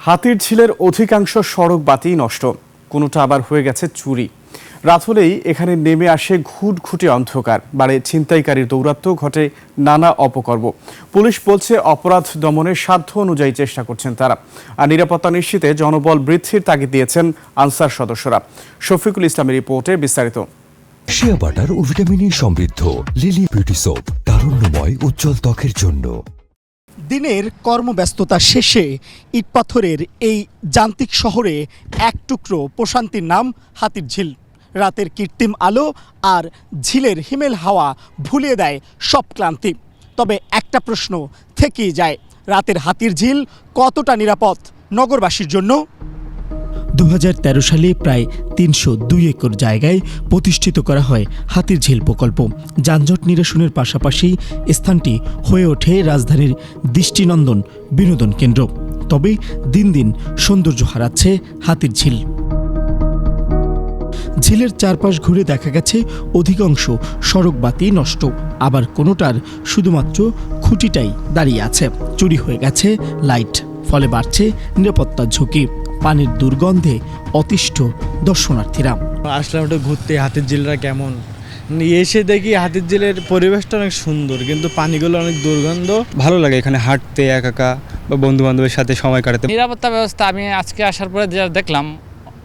হাতির ঝিলের অধিকাংশ সড়ক বাতি নষ্ট, কোনোটা আবার হয়ে গেছে চুরি। রাত হলেই এখানে নেমে আসে ঘুটঘুটে অন্ধকার, বাড়ে ছিনতাইকারীর দৌরাত্ম্য, ঘটে নানা অপকর্ম। পুলিশ বলছে অপরাধ দমনের সাধ্য অনুযায়ী চেষ্টা করছেন তারা, আর নিরাপত্তা নিশ্চিতে জনবল বৃদ্ধির তাগিদ দিয়েছেন আনসার সদস্যরা। শফিকুল ইসলামের রিপোর্টে বিস্তারিত। শিয়া বাটার ও ভিটামিন সমৃদ্ধ লিলি বিউটি সোপ, তারুণ্যময় উজ্জ্বল ত্বকের জন্য। দিনের কর্মব্যস্ততা শেষে ইটপাথরের এই যান্ত্রিক শহরে এক টুকরো প্রশান্তির নাম হাতির ঝিল। রাতের কৃত্রিম আলো আর ঝিলের হিমেল হাওয়া ভুলিয়ে দেয় সব ক্লান্তি। তবে একটা প্রশ্ন থেকেই যায়, রাতের হাতির ঝিল কতটা নিরাপদ নগরবাসীর জন্য? 2013 সালে প্রায় 302 একর জায়গায় প্রতিষ্ঠিত করা হয় হাতির ঝিল প্রকল্প। যানজট নিরসনের পাশাপাশি স্থানটি হয়ে ওঠে রাজধানীর দৃষ্টিনন্দন বিনোদন কেন্দ্র। তবে দিন দিন সৌন্দর্য হারাচ্ছে হাতির ঝিল। ঝিলের চারপাশ ঘুরে দেখা গেছে অধিকাংশ সড়ক বাতি নষ্ট, আবার কোনোটার শুধুমাত্র খুঁটিটাই দাঁড়িয়ে আছে। চুরি হয়ে গেছে লাইট, ফলে বাড়ছে নিরাপত্তার ঝুঁকি। পানির দুর্গন্ধে অতিষ্ঠ দর্শনার্থীরা। আসলাম একটু ঘুরতে, হাতির ঝিলটা কেমন। এসে দেখি হাতির ঝিলের পরিবেশটা অনেক সুন্দর, কিন্তু পানিগুলো অনেক দুর্গন্ধ। ভালো লাগে এখানে হাঁটতে, একা বা বন্ধু বান্ধবের সাথে সময় কাটাতে। নিরাপত্তা ব্যবস্থা আমি আজকে আসার পরে যা দেখলাম,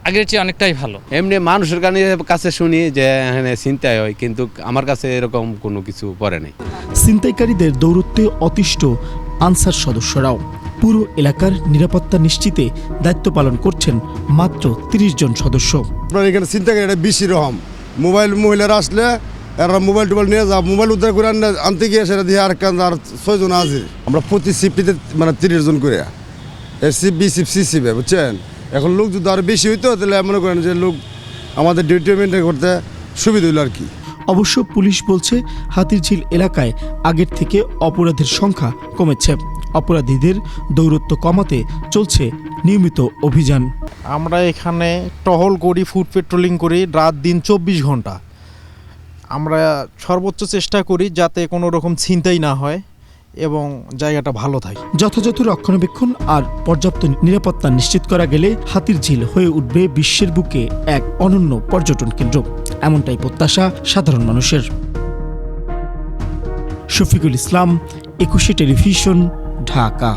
আগের চেয়ে অনেকটাই ভালো। এমনি মানুষের কাছে শুনি যে এখানে ছিনতাই হয়, কিন্তু আমার কাছে এরকম কোনো কিছু পড়ে নাই। ছিনতাইকারীদের দৌরত্বে অতিষ্ঠ আনসার সদস্যরাও। পুরো এলাকার নিরাপত্তা নিশ্চিতে দায়িত্ব পালন করছেন মাত্র 30 জন সদস্য। আপনার এখানে ছিনতাইকারী এটা বেশি রকম। মহিলারা আসলে এরা মোবাইল নিয়ে যা, মোবাইল উদ্ধার করে আনতে গিয়ে সেটা দিয়ে আর 6 জন আছে। আমরা প্রতি শিফটিতে 30 জন করে shift, B shift, C shift, বুঝছেন। এখন লোক যদি আরো বেশি হইতো তাহলে মনে করেন যে লোক আমাদের ডিউটি মেনটেন করতে সুবিধা হইল আর কি। অবশ্য পুলিশ বলছে হাতির ঝিল এলাকায় আগের থেকে অপরাধের সংখ্যা কমেছে। অপরাধীদের দৌরত্ব কমাতে চলছে নিয়মিত অভিযান। আমরা এখানে টহল করি, ফুড পেট্রোলিং করি রাত দিন 24 ঘন্টা। আমরা সর্বোচ্চ চেষ্টা করি যাতে কোনো রকম ছিনতাই না হয় এবং জায়গাটা ভালো থাকে। যথাযথ রক্ষণাবেক্ষণ আর পর্যাপ্ত নিরাপত্তা নিশ্চিত করা গেলে হাতির ঝিল হয়ে উঠবে বিশ্বের বুকে এক অনন্য পর্যটন কেন্দ্র। এমনটাই প্রত্যাশা সাধারণ মানুষের। শফিকুল ইসলাম, 21 টেলিভিশন, ঢাকা।